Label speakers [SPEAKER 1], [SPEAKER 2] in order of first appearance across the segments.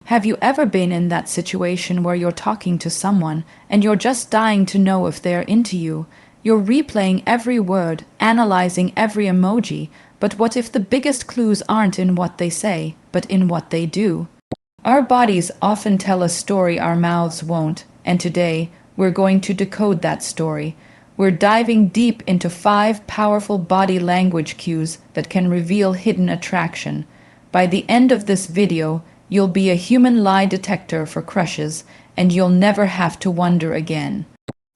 [SPEAKER 1] Have you ever been in that situation where you're talking to someone and you're just dying to know if they're into you? You're replaying every word, analyzing every emoji, but what if the biggest clues aren't in what they say, but in what they do? Our bodies often tell a story our mouths won't, and today we're going to decode that story. We're diving deep into 5 powerful body language cues that can reveal hidden attraction. By the end of this video, you'll be a human lie detector for crushes, and you'll never have to wonder again.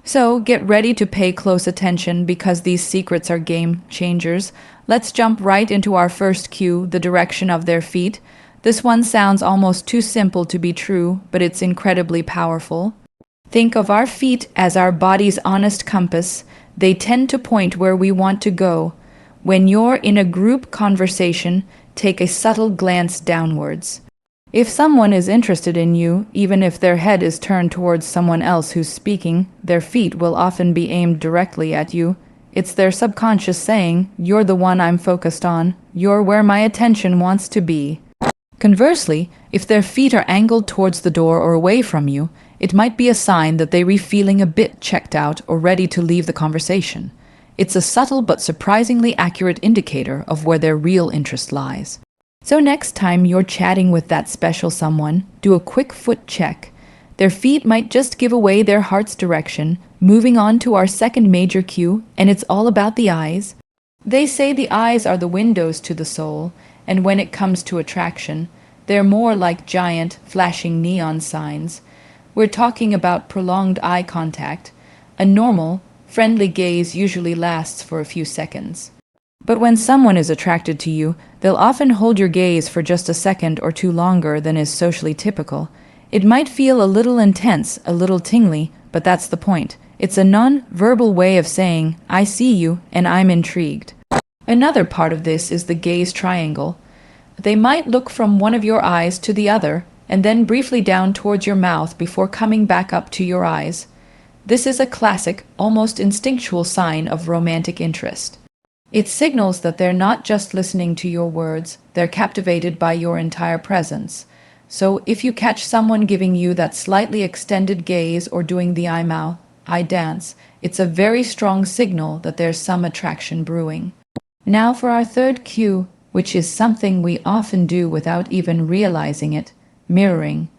[SPEAKER 1] So get ready to pay close attention because these secrets are game changers. Let's jump right into our first cue, the direction of their feet. This one sounds almost too simple to be true, but it's incredibly powerful. Think of our feet as our body's honest compass. They tend to point where we want to go. When you're in a group conversation, take a subtle glance downwards. If someone is interested in you, even if their head is turned towards someone else who's speaking, their feet will often be aimed directly at you. It's their subconscious saying, "You're the one I'm focused on. You're where my attention wants to be." Conversely, if their feet are angled towards the door or away from you, it might be a sign that they're feeling a bit checked out or ready to leave the conversation. It's a subtle but surprisingly accurate indicator of where their real interest lies. So next time you're chatting with that special someone, do a quick foot check. Their feet might just give away their heart's direction. Moving on to our second major cue, and it's all about the eyes. They say the eyes are the windows to the soul, and when it comes to attraction, they're more like giant, flashing neon signs. We're talking about prolonged eye contact. A normal, friendly gaze usually lasts for a few seconds. But when someone is attracted to you, they'll often hold your gaze for just a second or two longer than is socially typical. It might feel a little intense, a little tingly, but that's the point. It's a non-verbal way of saying, "I see you and I'm intrigued." Another part of this is the gaze triangle. They might look from one of your eyes to the other, and then briefly down towards your mouth before coming back up to your eyes. This is a classic, almost instinctual sign of romantic interest. It signals that they're not just listening to your words, they're captivated by your entire presence. So if you catch someone giving you that slightly extended gaze or doing the eye dance, it's a very strong signal that there's some attraction brewing. Now for our third cue, which is something we often do without even realizing it, mirroring.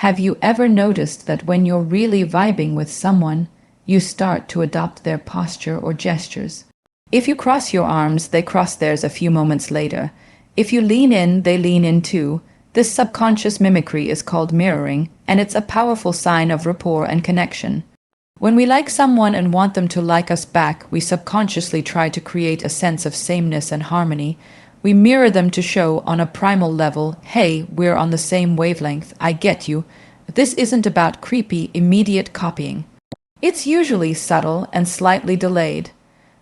[SPEAKER 1] Have you ever noticed that when you're really vibing with someone, you start to adopt their posture or gestures? If you cross your arms, they cross theirs a few moments later. If you lean in, they lean in too. This subconscious mimicry is called mirroring, and it's a powerful sign of rapport and connection. When we like someone and want them to like us back, we subconsciously try to create a sense of sameness and harmony. We mirror them to show on a primal level, "Hey, we're on the same wavelength, I get you." This isn't about creepy, immediate copying. It's usually subtle and slightly delayed.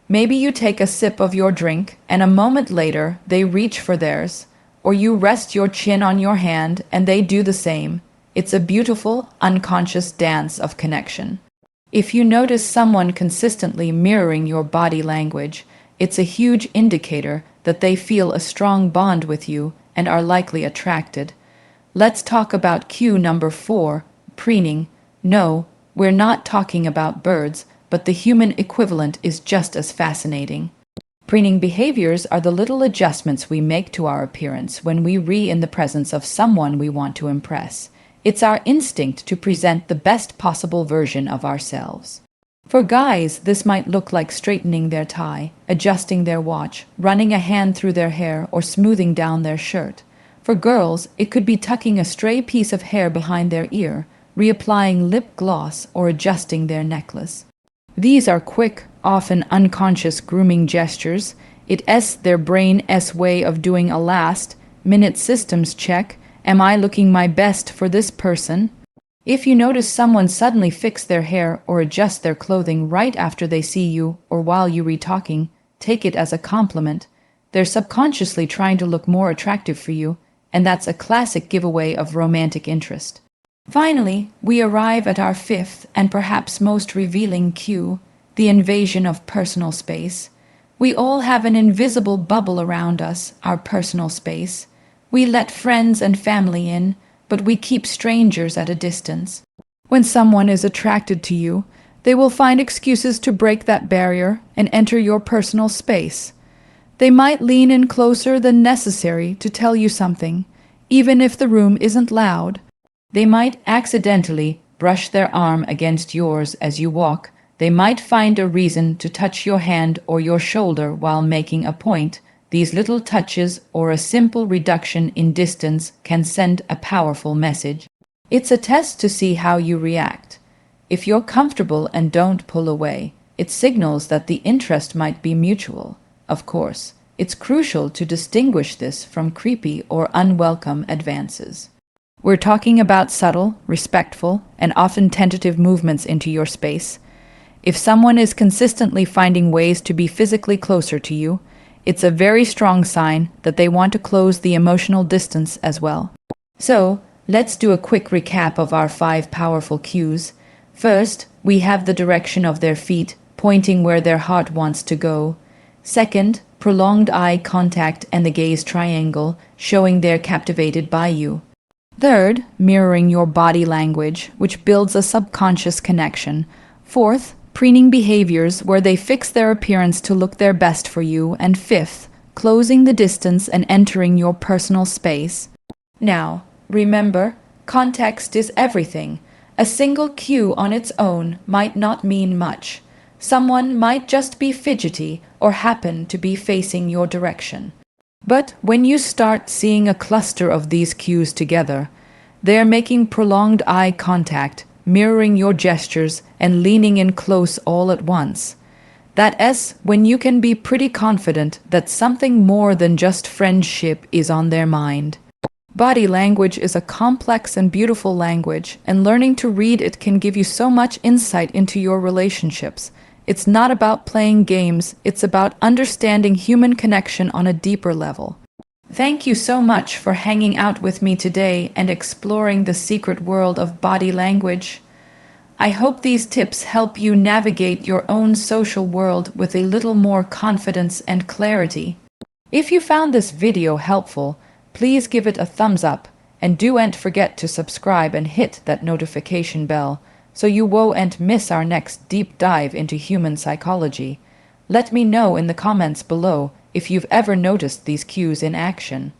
[SPEAKER 1] Maybe you take a sip of your drink, and a moment later they reach for theirs, or you rest your chin on your hand and they do the same. It's a beautiful, unconscious dance of connection. If you notice someone consistently mirroring your body language, it's a huge indicator that they feel a strong bond with you and are likely attracted. Let's talk about cue number 4, preening. No, we're not talking about birds, but the human equivalent is just as fascinating. Preening behaviors are the little adjustments we make to our appearance when we're in the presence of someone we want to impress. It's our instinct to present the best possible version of ourselves. For guys, this might look like straightening their tie, adjusting their watch, running a hand through their hair, or smoothing down their shirt. For girls, it could be tucking a stray piece of hair behind their ear, reapplying lip gloss, or adjusting their necklace. These are quick, often unconscious grooming gestures. It's their brain's way of doing a last-minute systems check. Am I looking my best for this person? If you notice someone suddenly fix their hair or adjust their clothing right after they see you or while you're talking, take it as a compliment. They're subconsciously trying to look more attractive for you, and that's a classic giveaway of romantic interest. Finally, we arrive at our fifth and perhaps most revealing cue, the invasion of personal space. We all have an invisible bubble around us, our personal space. We let friends and family in, but we keep strangers at a distance. When someone is attracted to you, they will find excuses to break that barrier and enter your personal space. They might lean in closer than necessary to tell you something, even if the room isn't loud. They might accidentally brush their arm against yours as you walk. They might find a reason to touch your hand or your shoulder while making a point. These little touches or a simple reduction in distance can send a powerful message. It's a test to see how you react. If you're comfortable and don't pull away, it signals that the interest might be mutual. Of course, it's crucial to distinguish this from creepy or unwelcome advances. We're talking about subtle, respectful, and often tentative movements into your space. If someone is consistently finding ways to be physically closer to you, it's a very strong sign that they want to close the emotional distance as well. So, let's do a quick recap of our 5 powerful cues. First, we have the direction of their feet, pointing where their heart wants to go. Second, prolonged eye contact and the gaze triangle, showing they're captivated by you. Third, mirroring your body language, which builds a subconscious connection. Fourth, preening behaviors where they fix their appearance to look their best for you. And fifth, closing the distance and entering your personal space. Now, remember, context is everything. A single cue on its own might not mean much. Someone might just be fidgety or happen to be facing your direction. But when you start seeing a cluster of these cues together, they're making prolonged eye contact, mirroring your gestures, and leaning in close all at once. That's when you can be pretty confident that something more than just friendship is on their mind. Body language is a complex and beautiful language, and learning to read it can give you so much insight into your relationships. It's not about playing games, it's about understanding human connection on a deeper level. Thank you so much for hanging out with me today and exploring the secret world of body language. I hope these tips help you navigate your own social world with a little more confidence and clarity. If you found this video helpful, please give it a thumbs up, and don't forget to subscribe and hit that notification bell so you won't miss our next deep dive into human psychology. Let me know in the comments below if you've ever noticed these cues in action.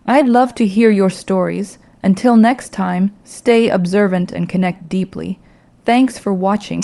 [SPEAKER 1] I'd love to hear your stories. Until next time, stay observant and connect deeply. Thanks for watching.